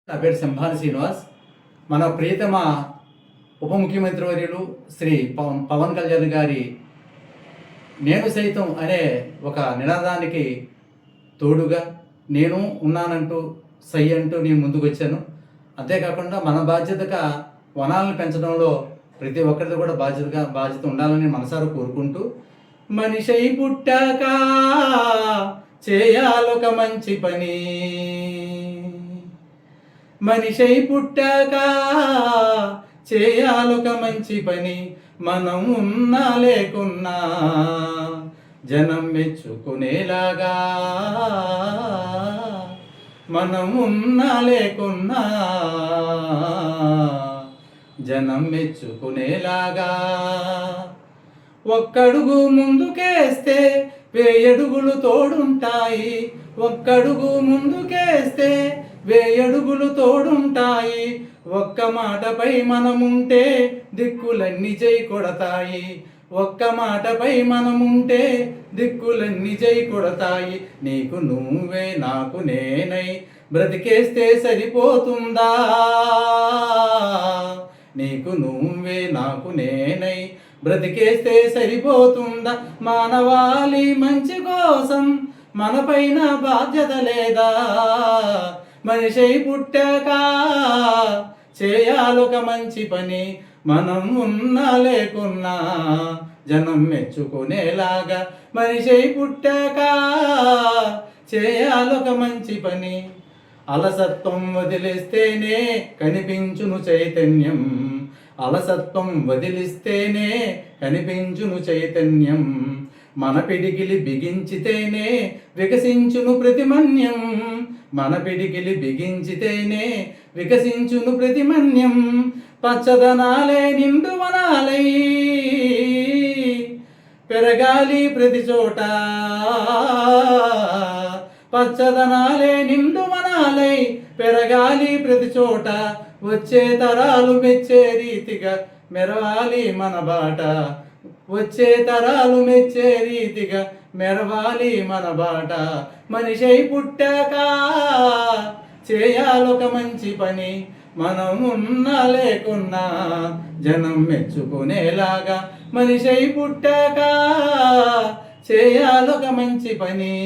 నా పేరు సంభాని శ్రీనివాస్. మన ప్రియతమ ఉప ముఖ్యమంత్రి వర్యులు శ్రీ పవన్ కళ్యాణ్ గారి నేను సైతం అనే ఒక నినాదానికి తోడుగా నేను ఉన్నానంటూ సై అంటూ నేను ముందుకు వచ్చాను. అంతేకాకుండా మన బాధ్యతగా వనాలను పెంచడంలో ప్రతి ఒక్కరిది కూడా బాధ్యత ఉండాలని మనసారా కోరుకుంటూ, మనిషై పుట్టాక చేయాలొక మంచి పని, మనిషై పుట్టాక చేయాలొక మంచి పని, మనం ఉన్నా లేకున్నా జనం మెచ్చుకునేలాగా, మనం ఉన్నా లేకున్నా జనం మెచ్చుకునేలాగా. ఒక్కడుగు ముందుకేస్తే వేయడుగులు తోడుంటాయి, ఒక్కడుగు ముందుకేస్తే వేయడుగులు తోడుంటాయి, ఒక్క మాటపై మనముంటే దిక్కులన్నీ జై కొడతాయి, ఒక్క మాటపై మనముంటే దిక్కులన్నీ జై కొడతాయి. నీకు నువ్వే నాకు నేనై బ్రతికేస్తే సరిపోతుందా, నీకు నువ్వే నాకు నేనై బ్రతికేస్తే సరిపోతుందా. మానవాళి మంచి కోసం మనపైన బాధ్యత లేదా, మనిషై పుట్టాక చేయాలొక మంచి పని, మనం ఉన్నా లేకున్నా జనం మెచ్చుకునేలాగా, మనిషై పుట్టాక చేయాలొక మంచి పని. అలసత్వం వదిలిస్తేనే కనిపించును చైతన్యం, అలసత్వం వదిలిస్తేనే కనిపించును చైతన్యం, మన పిడికిలి బిగించితేనే వికసించును ప్రతిమన్యం, మన పిడికిలి బిగించితేనే వికసించును ప్రతిమన్యం. పచ్చదనాలే నిండు వనాలై పెరగాలి ప్రతి చోట, పచ్చదనాలే నిండు వనాలై పెరగాలి ప్రతి చోట, వచ్చే తరాలు మెచ్చే రీతిగా మెరవాలి మన బాట, వచ్చే తరాలు మెచ్చే రీతిగా మెరవాలి మన బాట. మనిషై పుట్టాక చేయాలొక మంచి పని, మనం ఉన్నా లేకున్నా జనం మెచ్చుకునేలాగా, మనిషై పుట్టాక చేయాలొక మంచి పని.